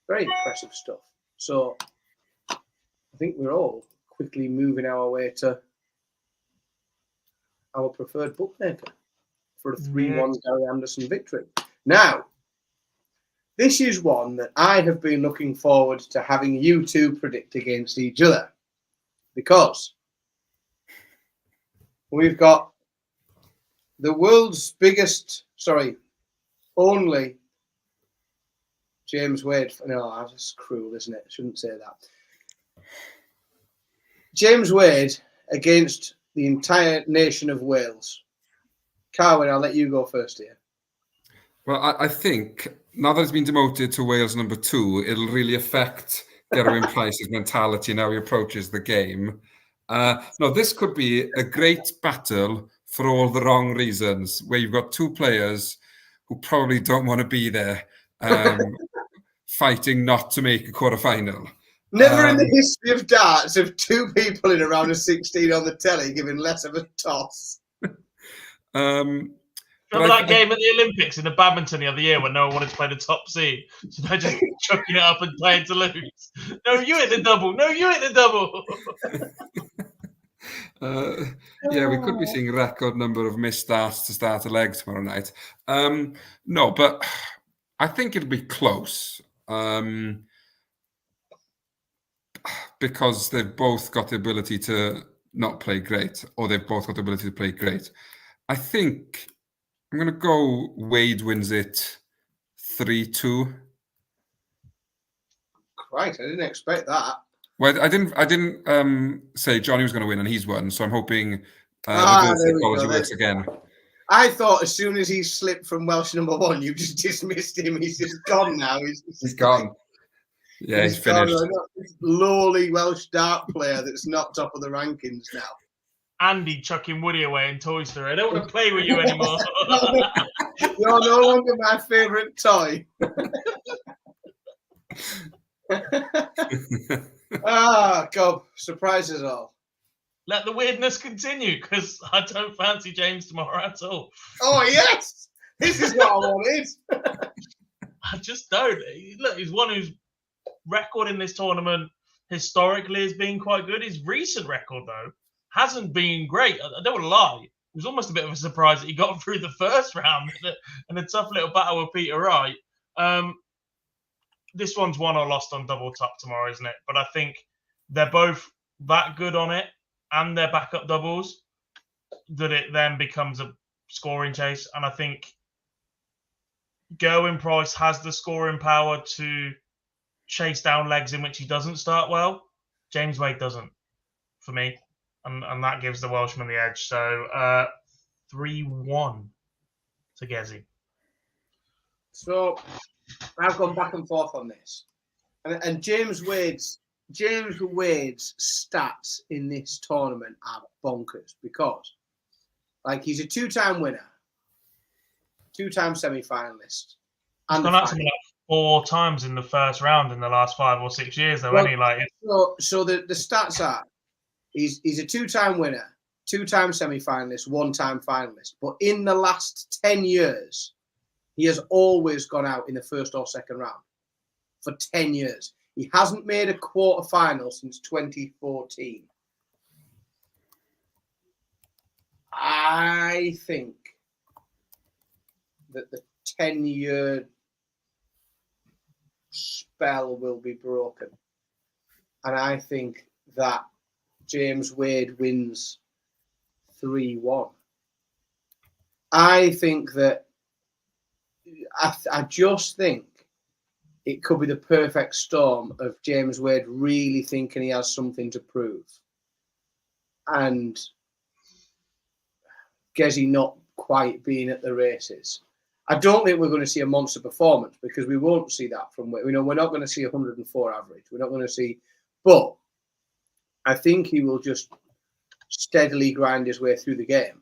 Very impressive stuff. So I think we're all quickly moving our way to our preferred bookmaker for a 3-1 Gary Anderson victory. Now, this is one that I have been looking forward to having you two predict against each other, because we've got the world's only James Wade. No, that's cruel, isn't it? I shouldn't say that. James Wade against the entire nation of Wales. Carwyn, I'll let you go first here. Well, I think now that he's been demoted to Wales number 2, it'll really affect Gerwyn Price's mentality and how he approaches the game. No, this could be a great battle for all the wrong reasons, where you've got two players who probably don't want to be there, fighting not to make a quarter-final. Never in the history of darts have two people in a round of 16 on the telly giving less of a toss. Remember that game at the Olympics in the badminton the other year when no one wanted to play the top seed? So they're just chucking it up and playing to lose. No, you hit the double. No, you hit the double. Yeah, we could be seeing a record number of missed starts to start a leg tomorrow night. No, but I think it'll be close. Because they've both got the ability to not play great, or they've both got the ability to play great. I think I'm going to go Wade wins it 3-2. Christ, I didn't expect that. Well, I didn't say Johnny was going to win, and he's won. So I'm hoping the psychology works again. I thought as soon as he slipped from Welsh number 1, you just dismissed him. He's just gone now. He's gone. Yeah, he's finished. This lowly Welsh dart player that's not top of the rankings now. Andy chucking Woody away in Toy Story. I don't want to play with you anymore. You're no longer my favourite toy. God, surprise us all. Let the weirdness continue, because I don't fancy James tomorrow at all. Oh, yes! This is what I wanted. I just don't. Look, he's one whose record in this tournament historically has been quite good. His recent record, though, hasn't been great. I don't want to lie. It was almost a bit of a surprise that he got through the first round in a tough little battle with Peter Wright. This one's won or lost on double top tomorrow, isn't it? But I think they're both that good on it and their backup doubles that it then becomes a scoring chase. And I think Gerwyn Price has the scoring power to chase down legs in which he doesn't start well. James Wade doesn't, for me. And that gives the Welshman the edge. So 3-1 to Gezi. So I've gone back and forth on this. And James Wade's stats in this tournament are bonkers because, like, he's a 2-time winner, 2-time semi-finalist. He's gone out something like 4 times in the first round in the last 5 or 6 years, though, well, hasn't he? Like, so the stats are he's a 2-time winner, 2-time semi-finalist, 1-time finalist. But in the last 10 years, he has always gone out in the first or second round for 10 years. He hasn't made a quarter final since 2014. I think that the 10-year spell will be broken. And I think that James Wade wins 3-1. I think that I just think it could be the perfect storm of James Wade really thinking he has something to prove and Gezi not quite being at the races. I don't think we're going to see a monster performance because we won't see that from Wade. We're not going to see 104 average. We're not going to see, but I think he will just steadily grind his way through the game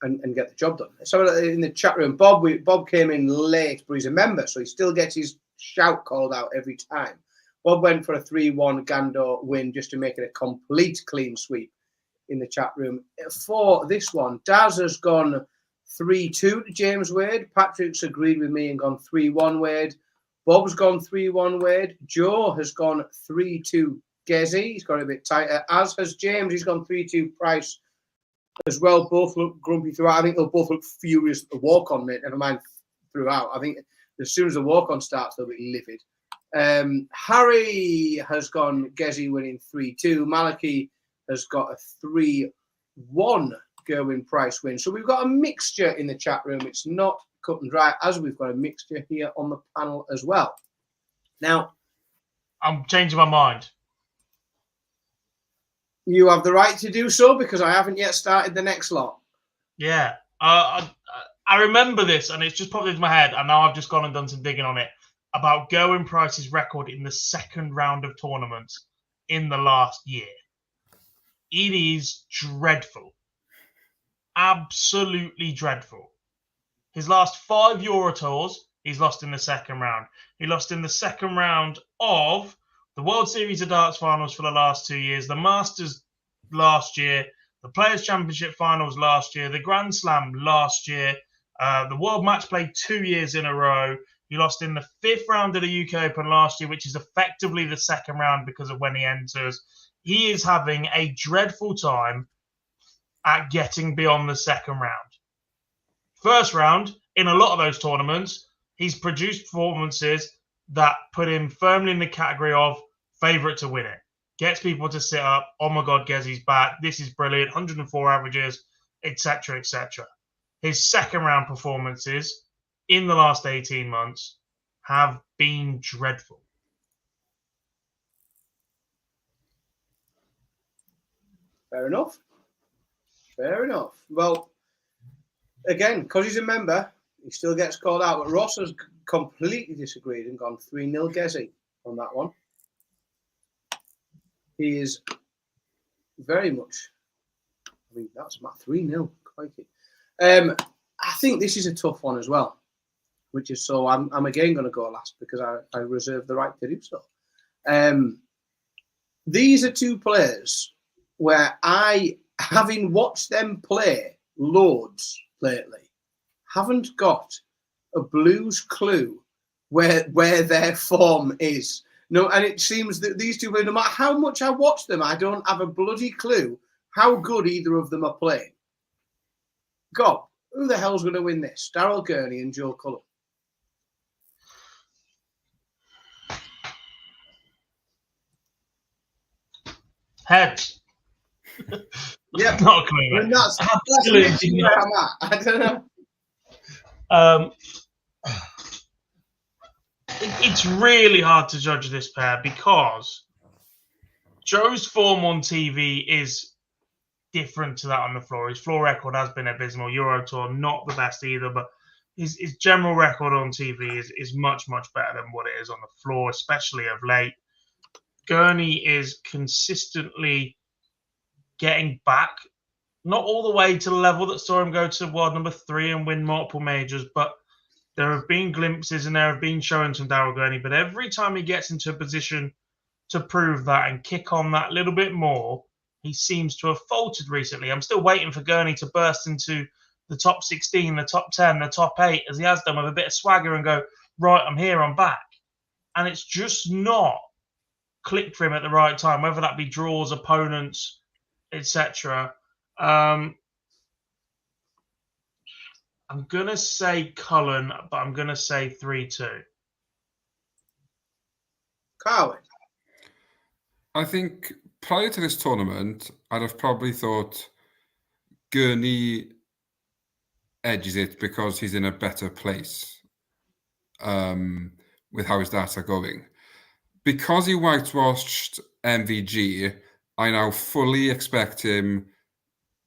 and get the job done. So in the chat room, Bob came in late, but he's a member, so he still gets his shout called out every time. Bob went for a 3-1 Gandor win just to make it a complete clean sweep in the chat room. For this one, Daz has gone 3-2 to James Wade. Patrick's agreed with me and gone 3-1 Wade. Bob's gone 3-1 Wade. Joe has gone 3-2 Gezi. He's got it a bit tighter, as has James. He's gone 3-2 Price as well. Both look grumpy throughout. I think they'll both look furious at the walk-on, mate. Never mind throughout. I think as soon as the walk-on starts, they'll be livid. Harry has gone Gezi winning 3-2. Maliki has got a 3-1 Gerwyn Price win. So we've got a mixture in the chat room. It's not cut and dry, as we've got a mixture here on the panel as well. Now, I'm changing my mind. you have the right to do so because I haven't yet started the next lot. Yeah. I remember this, and it's just popped into my head, and now I've just gone and done some digging on it, about Gerwyn Price's record in the second round of tournaments in the last year. It is dreadful. Absolutely dreadful. His last 5 Euro Tours, he's lost in the second round. He lost in the second round of the World Series of Darts finals for the last 2 years, the Masters last year, the Players' Championship finals last year, the Grand Slam last year, the World Match Play 2 years in a row. He lost in the 5th round of the UK Open last year, which is effectively the second round because of when he enters. He is having a dreadful time at getting beyond the second round. First round, in a lot of those tournaments, he's produced performances that put him firmly in the category of favourite to win it. Gets people to sit up, oh my God, Gezzy's back, this is brilliant, 104 averages, etc., etc. His second round performances in the last 18 months have been dreadful. Fair enough. Fair enough. Well, again, because he's a member, he still gets called out. But Ross has completely disagreed and gone 3-0 Gezzy on that one. He is very much, I mean, that's my 3-0. Crikey. I think this is a tough one as well, which is so I'm again going to go last because I reserve the right to do so. These are two players where I, having watched them play loads lately, haven't got a blues clue where their form is. No, and it seems that these two, no matter how much I watch them, I don't have a bloody clue how good either of them are playing. God, who the hell's going to win this? Daryl Gurney and Joe Cullen. Heads. Yeah, not a clue. I mean, that's Absolutely literally where I'm at. I don't know. It's really hard to judge this pair because Joe's form on TV is different to that on the floor. His floor record has been abysmal. Euro Tour, not the best either, but his general record on TV is much, much better than what it is on the floor, especially of late. Gurney is consistently getting back, not all the way to the level that saw him go to world number 3 and win multiple majors, but there have been glimpses and there have been showings from Daryl Gurney. But every time he gets into a position to prove that and kick on that little bit more, he seems to have faltered recently. I'm still waiting for Gurney to burst into the top 16, the top 10, the top 8, as he has done with a bit of swagger and go, right, I'm here, I'm back. And it's just not clicked for him at the right time, whether that be draws, opponents, etc. I'm going to say Cullen, but I'm going to say 3-2. Carwin. I think prior to this tournament, I'd have probably thought Gurney edges it because he's in a better place with how his darts are going. Because he whitewashed MVG, I now fully expect him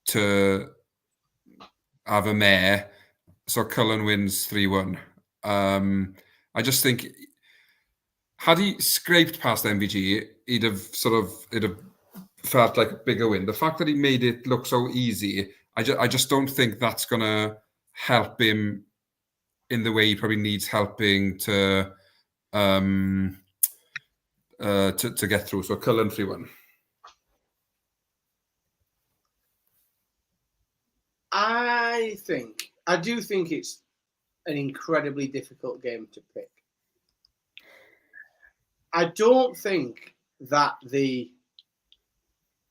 to have a mare. So Cullen wins 3-1. I just think had he scraped past MVG, it'd have felt like a bigger win. The fact that he made it look so easy, I just don't think that's gonna help him in the way he probably needs helping to get through. So Cullen 3-1. I do think it's an incredibly difficult game to pick. I don't think that the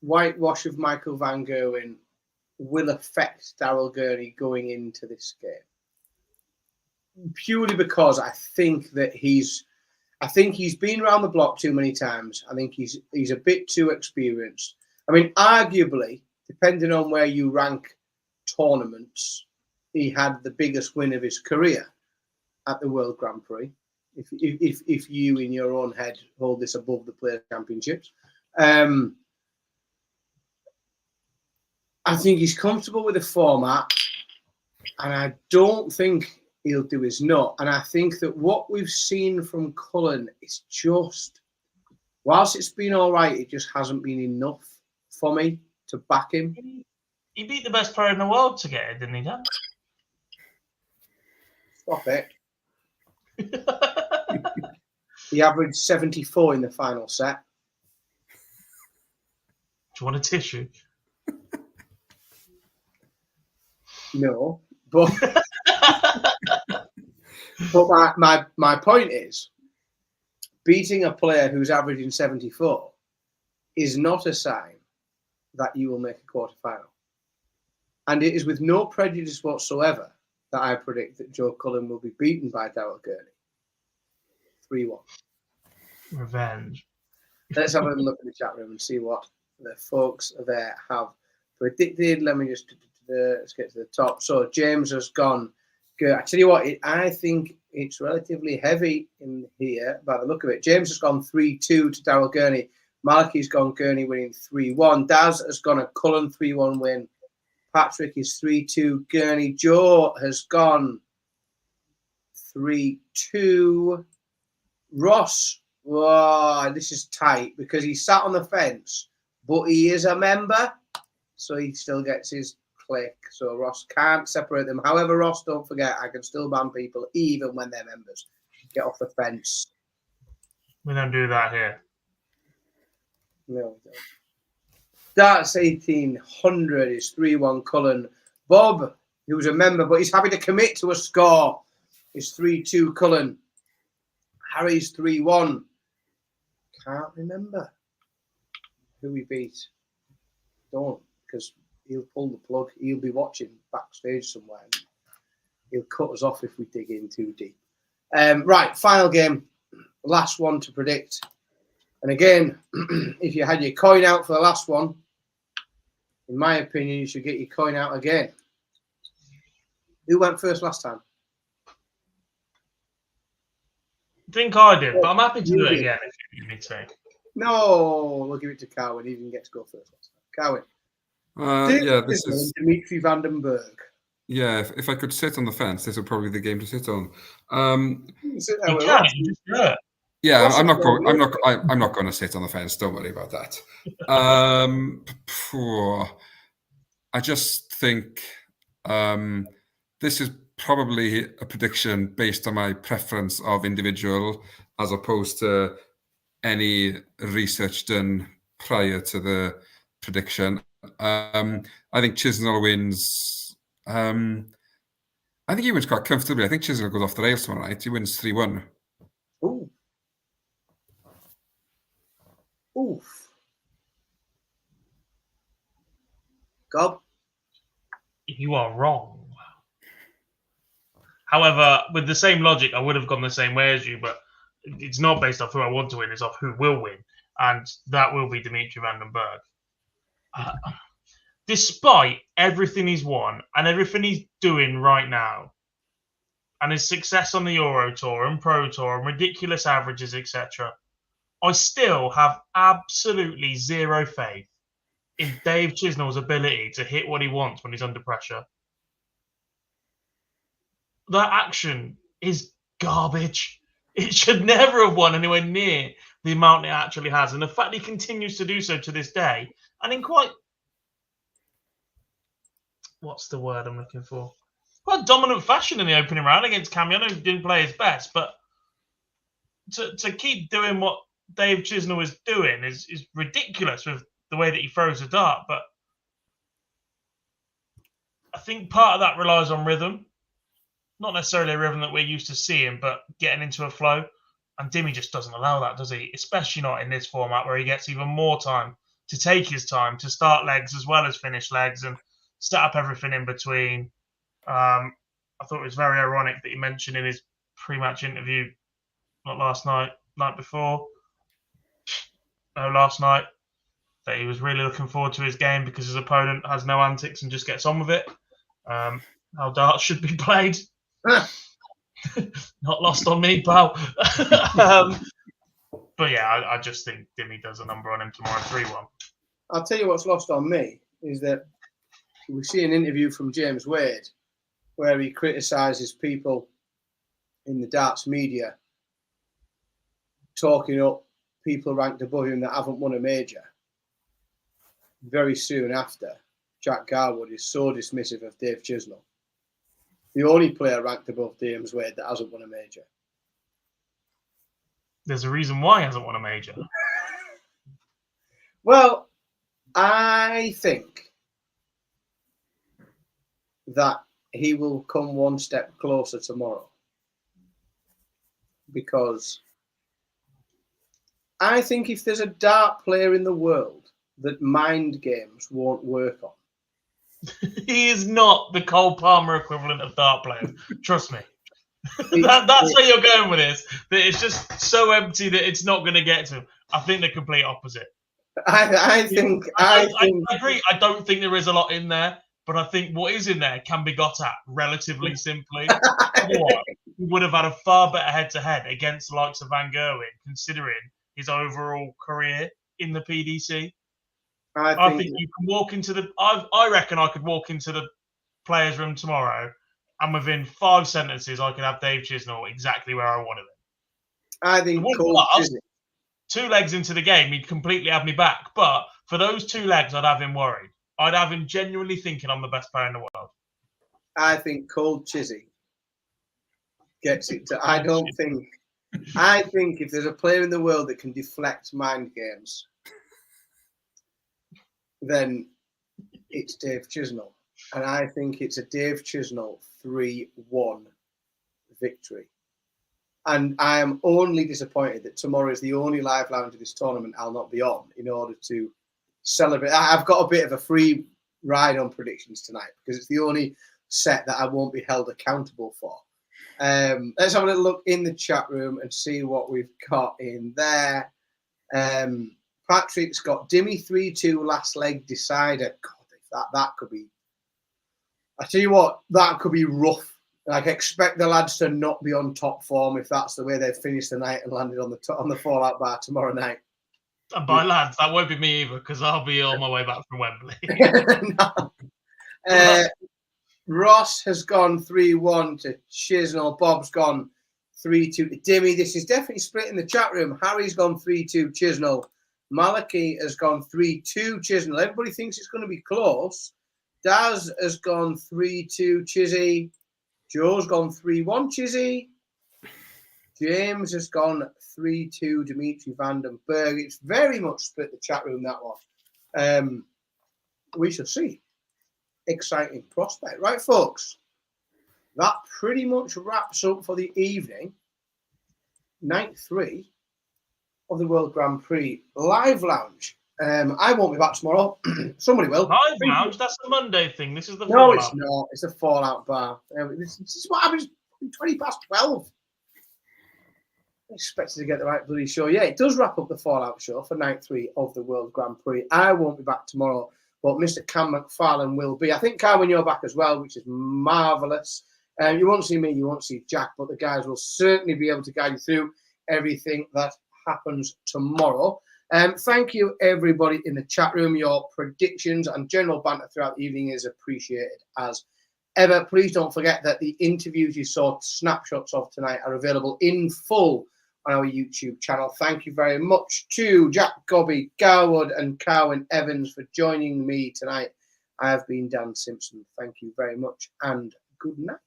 whitewash of Michael van Gerwen will affect Daryl Gurney going into this game. Purely because I think he's been around the block too many times. I think he's a bit too experienced. I mean, arguably, depending on where you rank tournaments he had the biggest win of his career at the World Grand Prix. If you in your own head hold this above the Players' Championships, I think he's comfortable with the format, and I don't think he'll do his nut. And I think that what we've seen from Cullen is just, whilst it's been all right, it just hasn't been enough for me to back him. He beat the best player in the world to get it, didn't he, Dan? Stop it. He averaged 74 in the final set. Do you want a tissue? No, but but my point is, beating a player who's averaging 74 is not a sign that you will make a quarterfinal. And it is with no prejudice whatsoever that I predict that Joe Cullen will be beaten by Darrell Gurney. 3-1. Revenge. Let's have a look in the chat room and see what the folks there have predicted. Let me just let's get to the top. So James has gone. I tell you what, I think it's relatively heavy in here by the look of it. James has gone 3-2 to Darrell Gurney. Malachi's gone Gurney winning 3-1. Daz has gone a Cullen 3-1 win. Patrick is 3-2. Gurney. Joe has gone 3-2. Ross, whoa, this is tight because he sat on the fence, but he is a member, so he still gets his click. So Ross can't separate them. However, Ross, don't forget, I can still ban people even when they're members. Get off the fence. We don't do that here. No, we don't. That's 1800 is 3-1 Cullen. Bob, who's a member, but he's happy to commit to a score, is 3-2 Cullen. Harry's 3-1. Can't remember who we beat. Don't, because he'll pull the plug. He'll be watching backstage somewhere. He'll cut us off if we dig in too deep. Right, final game. Last one to predict. And again, if you had your coin out for the last one, in my opinion, you should get your coin out again. Who went first last time? I think I did, but I'm happy to do it again if you need me to. No, we'll give it to Carwin. He didn't get to go first last time. Carwin. Yeah, this is Dimitri Vandenberg. yeah. If I could sit on the fence, this would probably be the game to sit on. Sit there You with can, Ross. you just do it. Yeah, Ross I'm is not going. going I'm not going to sit on the fence. Don't worry about that. I just think this is probably a prediction based on my preference of individual, as opposed to any research done prior to the prediction. I think Chisnell wins. I think he wins quite comfortably. I think Chisnell goes off the rails tomorrow night. He wins 3-1. Ooh. Oof. Gob. You are wrong. However, with the same logic, I would have gone the same way as you, but it's not based off who I want to win, it's off who will win. And that will be Dimitri Vandenberg. Despite everything he's won and everything he's doing right now, and his success on the Euro Tour and Pro Tour and ridiculous averages, etc., I still have absolutely zero faith in Dave Chisnell's ability to hit what he wants when he's under pressure. That action is garbage. It should never have won anywhere near the amount it actually has. And the fact he continues to do so to this day, and in quite, what's the word I'm looking for? Quite dominant fashion in the opening round against Cammy. I know he didn't play his best, but to keep doing what Dave Chisnell is doing is ridiculous with the way that he throws a dart. But I think part of that relies on rhythm. Not necessarily a rhythm that we're used to seeing, but getting into a flow. And Dimmy just doesn't allow that, does he? Especially not in this format where he gets even more time to take his time to start legs as well as finish legs and set up everything in between. I thought it was very ironic that he mentioned in his pre-match interview, not last night, night before, no, last night, that he was really looking forward to his game because his opponent has no antics and just gets on with it. how darts should be played. Not lost on me, pal. But yeah, I just think Dimmy does a number on him tomorrow, 3-1. I'll tell you what's lost on me is that we see an interview from James Wade where he criticises people in the darts media talking up people ranked above him that haven't won a major. Very soon after, Jack Garwood is so dismissive of Dave Chisnall, the only player ranked above James Wade that hasn't won a major. There's a reason why he hasn't won a major. Well, I think that he will come one step closer tomorrow, because I think if there's a dart player in the world that mind games won't work on, He is not the Cole Palmer equivalent of dart players. Trust me. That's where you're going with this. That it's just so empty that it's not going to get to him. I think the complete opposite. I think. I agree. I don't think there is a lot in there, but I think what is in there can be got at relatively simply. Otherwise, he would have had a far better head-to-head against the likes of Van Gerwen, considering his overall career in the PDC. I think you can walk into the. I reckon I could walk into the players' room tomorrow, and within 5 sentences, I could have Dave Chisnall exactly where I wanted him. I think Plus, 2 legs into the game, he'd completely have me back. But for those 2 legs, I'd have him worried. I'd have him genuinely thinking I'm the best player in the world. I think Cold Chizzy gets it. I think if there's a player in the world that can deflect mind games, then it's Dave Chisnall. And I think it's a Dave Chisnall 3-1 victory. And I am only disappointed that tomorrow is the only live lounge of this tournament I'll not be on in order to celebrate. I've got a bit of a free ride on predictions tonight because it's the only set that I won't be held accountable for. Let's have a little look in the chat room and see what we've got in there. Patrick's got Dimmy 3-2 last leg decider. God, that could be. I tell you what, that could be rough. Like, expect the lads to not be on top form if that's the way they finished the night and landed on the fallout bar tomorrow night. And by lads, that won't be me either, because I'll be on my way back from Wembley. Ross has gone 3-1 to Chisnall. Bob's gone 3-2 to Dimmy. This is definitely split in the chat room. Harry's gone 3-2 Chisnall. Malachy has gone 3-2 Chisnall. Everybody thinks it's going to be close. Daz has gone 3-2 Chizzy. Joe's gone 3-1 Chizzy. James has gone 3-2 Dimitri Vandenberg. It's very much split the chat room, that one. We shall see. Exciting prospect. Right, folks. That pretty much wraps up for the evening. Night 3 of the World Grand Prix Live Lounge. I won't be back tomorrow. Somebody will. Live Lounge? That's a Monday thing. This is the No, Fallout. it's not. It's a Fallout bar. This is what happens 20 past 12. I expected to get the right bloody show. Yeah, it does wrap up the Fallout show for night 3 of the World Grand Prix. I won't be back tomorrow, but Mr. Cam McFarlane will be. I think, Carwyn, you're back as well, which is marvellous. You won't see me, you won't see Jack, but the guys will certainly be able to guide you through everything that happens tomorrow. Thank you, everybody in the chat room. Your predictions and general banter throughout the evening is appreciated as ever. Please don't forget that the interviews you saw snapshots of tonight are available in full on our YouTube channel. Thank you very much to Jack Gobby, Garwood and Carwyn Evans for joining me tonight. I have been Dan Simpson. Thank you very much and good night.